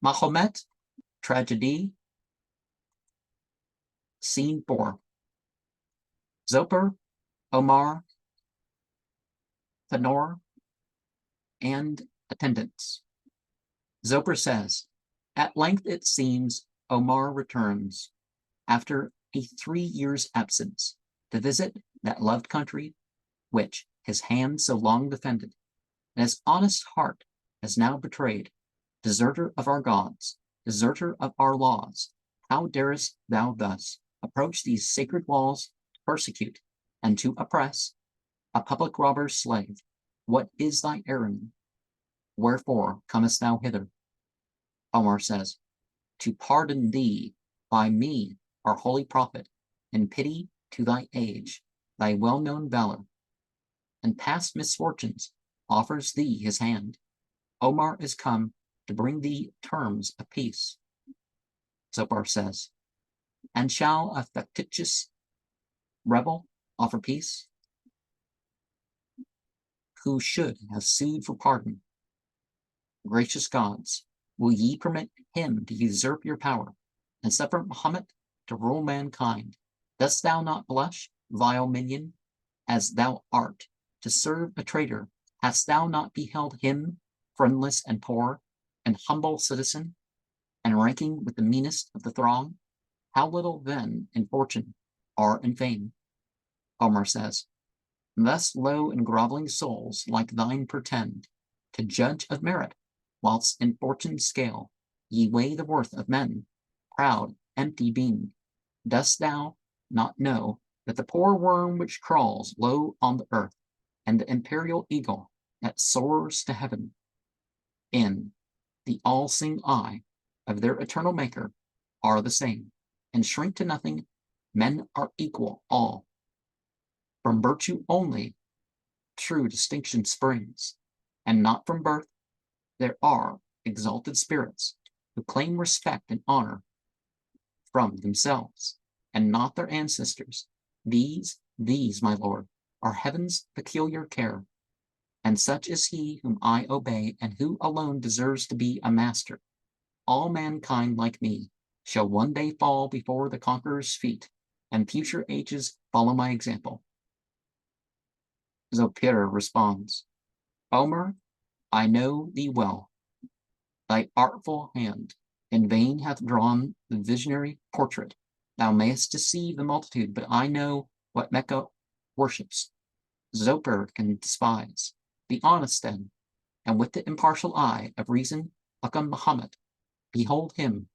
Mahomet, Tragedie, Scene 4. Zoper, Omar, Thanor, and attendants. Zoper says, at length it seems Omar returns, after a 3 years' absence, to visit that loved country which his hand so long defended, and his honest heart has now betrayed. Deserter of our gods, deserter of our laws, how darest thou thus approach these sacred walls to persecute and to oppress a public robber's slave? What is thy errand? Wherefore comest thou hither? Omar says, to pardon thee by me, our holy prophet, in pity to thy age, thy well-known valor, and past misfortunes, offers thee his hand. Omar is come to bring thee terms of peace. Zoper says, and shall a factitious rebel offer peace? Who should have sued for pardon? Gracious gods, will ye permit him to usurp your power, and suffer Mahomet to rule mankind? Dost thou not blush, vile minion, as thou art, to serve a traitor? Hast thou not beheld him, friendless and poor, an humble citizen, and ranking with the meanest of the throng? How little then in fortune, art, and fame? Omar says, thus low and groveling souls like thine pretend to judge of merit, whilst in fortune's scale ye weigh the worth of men. Proud, empty being, dost thou not know that the poor worm which crawls low on the earth, and the imperial eagle that soars to heaven, in the all-seeing eye of their eternal maker, are the same, and shrink to nothing? Men are equal all. From virtue only true distinction springs, and not from birth. There are exalted spirits who claim respect and honor from themselves, and not their ancestors. These, my lord, are heaven's peculiar care, and such is he whom I obey, and who alone deserves to be a master. All mankind like me shall one day fall before the conqueror's feet, and future ages follow my example. Zoper responds, Omar, I know thee well. Thy artful hand in vain hath drawn the visionary portrait. Thou mayest deceive the multitude, but I know what Mecca worships. Zoper can despise. Be honest then, and with the impartial eye of reason look on Mahomet. Behold him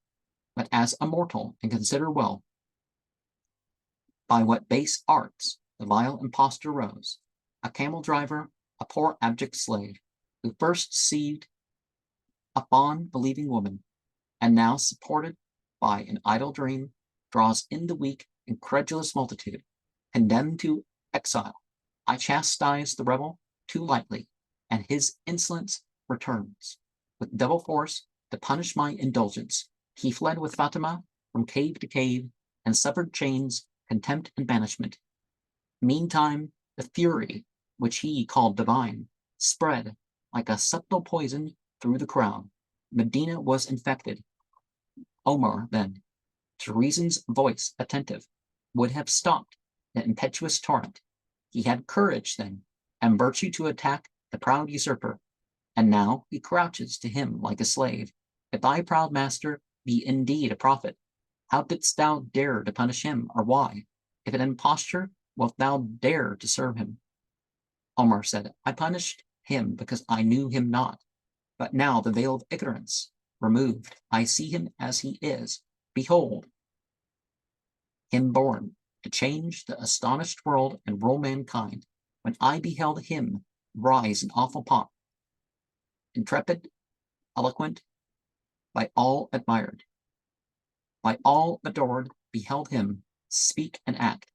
but as a mortal, and consider well by what base arts the vile impostor rose, a camel driver, a poor abject slave, who first deceived a fond believing woman, and now, supported by an idle dream, draws in the weak, incredulous multitude, condemned to exile. I chastise the rebel too lightly, and his insolence returns with double force to punish my indulgence. He fled with Fatima from cave to cave, and suffered chains, contempt, and banishment. Meantime, the fury, which he called divine, spread like a subtle poison through the crowd. Medina was infected. Omar, then, to reason's voice attentive, would have stopped the impetuous torrent. He had courage then, and virtue to attack the proud usurper, and now he crouches to him like a slave. If thy proud master be indeed a prophet, how didst thou dare to punish him, or why? If an imposture, wilt thou dare to serve him? Omar said, I punished him because I knew him not. But now the veil of ignorance removed, I see him as he is. Behold him born to change the astonished world and rule mankind. When I beheld him rise in awful pomp, intrepid, eloquent, by all admired, by all adored, beheld him speak and act,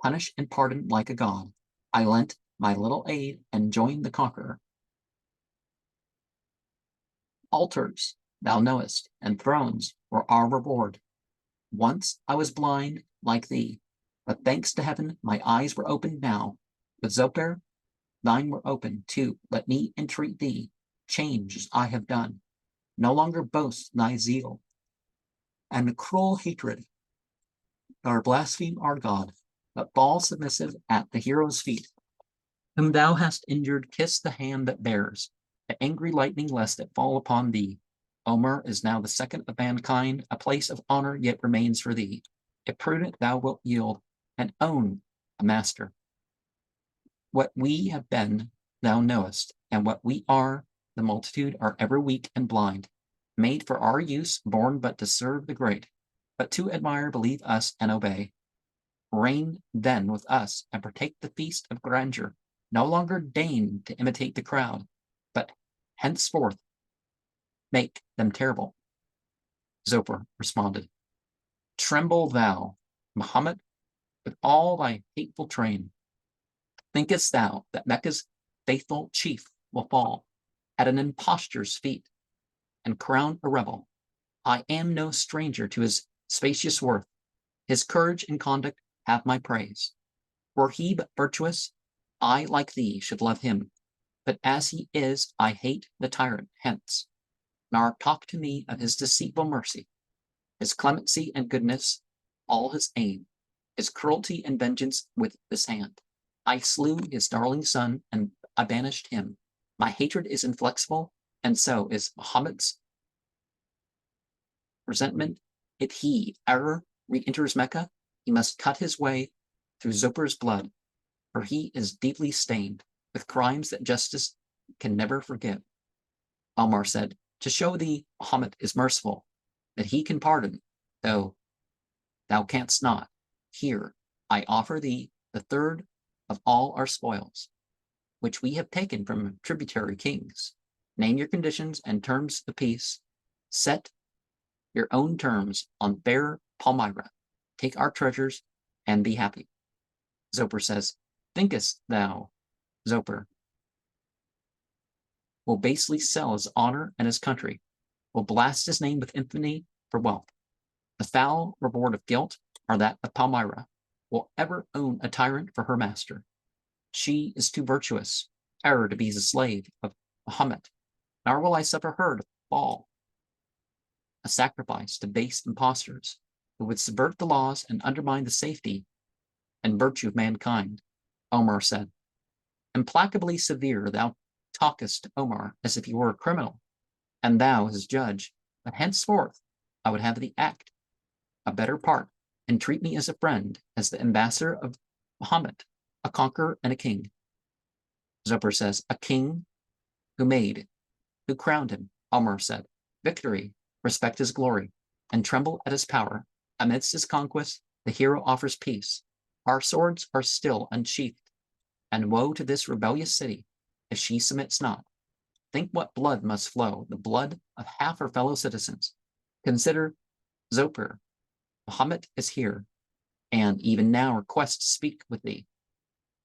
punish and pardon like a god. I lent my little aid and joined the conqueror. Altars, thou knowest, and thrones were our reward. Once I was blind like thee, but thanks to heaven my eyes were opened now. With Zoper, thine were open too. Let me entreat thee, change as I have done. no longer boast thy zeal, and cruel hatred, nor blaspheme our God, but fall submissive at the hero's feet. Whom thou hast injured, kiss the hand that bears the angry lightning, lest it fall upon thee. Omer is now the second of mankind, a place of honor yet remains for thee. If prudent thou wilt yield, and own a master. What we have been, thou knowest, and what we are, the multitude are ever weak and blind, made for our use, born but to serve the great, but to admire, believe us, and obey. Reign then with us, and partake the feast of grandeur. No longer deign to imitate the crowd, but henceforth make them terrible. Zoper responded, Tremble thou, Mahomet, with all thy hateful train. Thinkest thou that Mecca's faithful chief will fall at an impostor's feet and crown a rebel? I am no stranger to his spacious worth. His courage and conduct have my praise. Were he but virtuous, I, like thee, should love him. But as he is, I hate the tyrant. Hence, nor talk to me of his deceitful mercy, his clemency and goodness, all his aim, his cruelty and vengeance with this hand. I slew his darling son, and I banished him. My hatred is inflexible, and so is Mahomet's resentment. If he ever re-enters Mecca, he must cut his way through Zoper's blood, for he is deeply stained with crimes that justice can never forgive. Omar said, To show thee Mahomet is merciful, that he can pardon, though thou canst not. Here I offer thee the third of all our spoils, which we have taken from tributary kings. Name your conditions and terms of peace. Set your own terms on fair Palmyra. Take our treasures and be happy. Zoper says, Thinkest thou, Zoper, will basely sell his honor and his country, will blast his name with infamy for wealth? The foul reward of guilt, or that of Palmyra, will ever own a tyrant for her master. She is too virtuous ever to be the slave of Mahomet, nor will I suffer her to fall a sacrifice to base impostors who would subvert the laws and undermine the safety and virtue of mankind. Omar said, Implacably severe, thou talkest to Omar as if he were a criminal, and thou his judge, but henceforth I would have thee act a better part, and treat me as a friend, as the ambassador of Mahomet, a conqueror and a king. Zoper says, A king who crowned him. Omar said, Victory, respect his glory, and tremble at his power. Amidst his conquest, the hero offers peace. Our swords are still unsheathed, and woe to this rebellious city if she submits not. Think what blood must flow, the blood of half her fellow citizens. Consider, Zoper, Mahomet is here, and even now requests to speak with thee.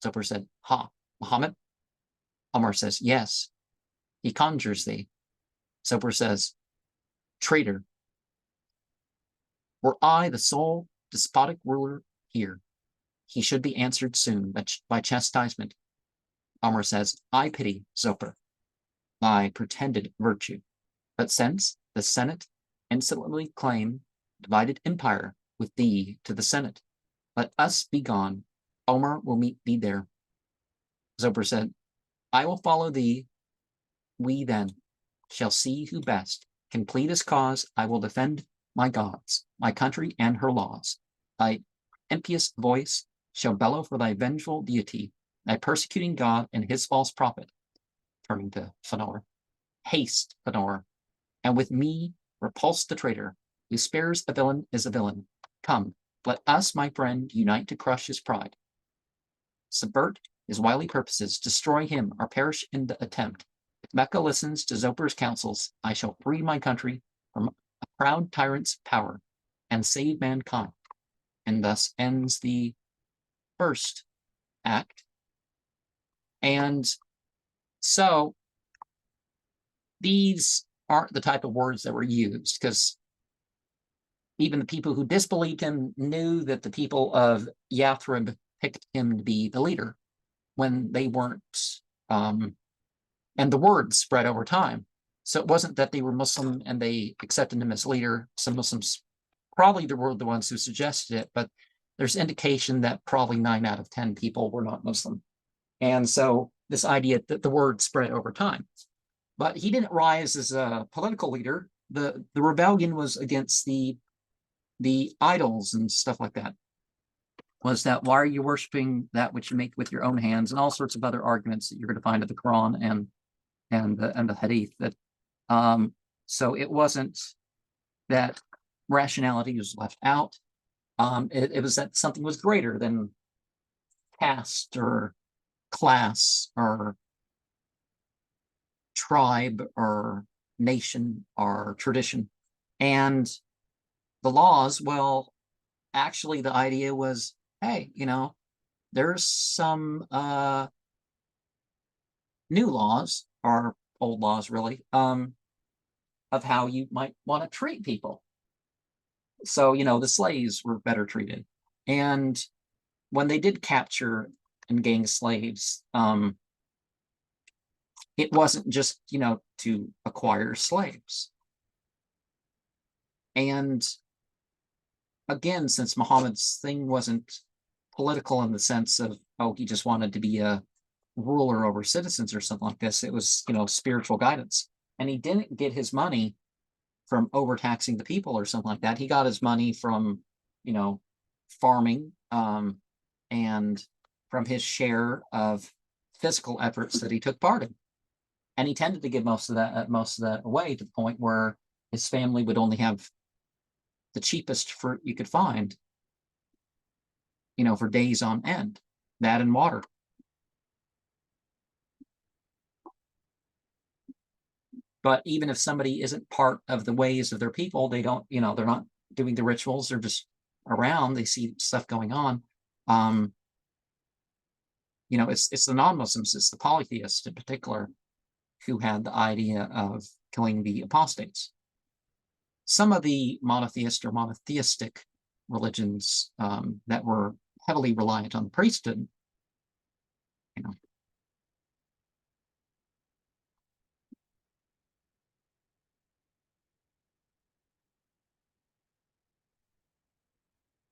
Zoper said, Ha, Mahomet? Omar says, Yes, he conjures thee. Zoper says, Traitor, were I the sole despotic ruler here, he should be answered soon by chastisement. Omar says, I pity, Zoper, thy pretended virtue. But since the Senate insolently claim divided empire with thee to the Senate, let us be gone. Omar will meet thee there. Zoper said, I will follow thee. We then shall see who best can plead his cause. I will defend my gods, my country, and her laws. Thy impious voice shall bellow for thy vengeful deity, thy persecuting God and his false prophet. Turning to Fëanor. Haste, Fëanor, and with me repulse the traitor. Who spares a villain is a villain. Come, let us, my friend, unite to crush his pride. Subvert his wily purposes, destroy him, or perish in the attempt. If Mecca listens to Zoper's counsels, I shall free my country from a proud tyrant's power and save mankind. And thus ends the first act. And so these aren't the type of words that were used, because even the people who disbelieved him knew that the people of Yathrib picked him to be the leader when they weren't. And the word spread over time. So it wasn't that they were Muslim and they accepted him as leader. Some Muslims probably were the ones who suggested it, but there's indication that probably 9 out of 10 people were not Muslim. And so this idea that the word spread over time. But he didn't rise as a political leader. The rebellion was against the idols and stuff like that. Was that why are you worshiping that which you make with your own hands, and all sorts of other arguments that you're going to find in the Quran and the Hadith. That so it wasn't that rationality was left out. It was that something was greater than caste or class or tribe or nation or tradition. And the laws, well, actually the idea was, hey, there's some new laws, or old laws really, of how you might want to treat people. So, the slaves were better treated. And when they did capture and gang slaves, it wasn't just, to acquire slaves. And again, since Muhammad's thing wasn't political in the sense of, oh, he just wanted to be a ruler over citizens or something like this, it was, spiritual guidance. And he didn't get his money from overtaxing the people or something like that. He got his money from, farming, and from his share of physical efforts that he took part in. And he tended to give most of that away, to the point where his family would only have the cheapest fruit you could find, for days on end, that and water. But even if somebody isn't part of the ways of their people, they don't, they're not doing the rituals, they're just around, they see stuff going on. It's the non-Muslims, it's the polytheists in particular, who had the idea of killing the apostates. Some of the monotheist or monotheistic religions that were heavily reliant on the priesthood,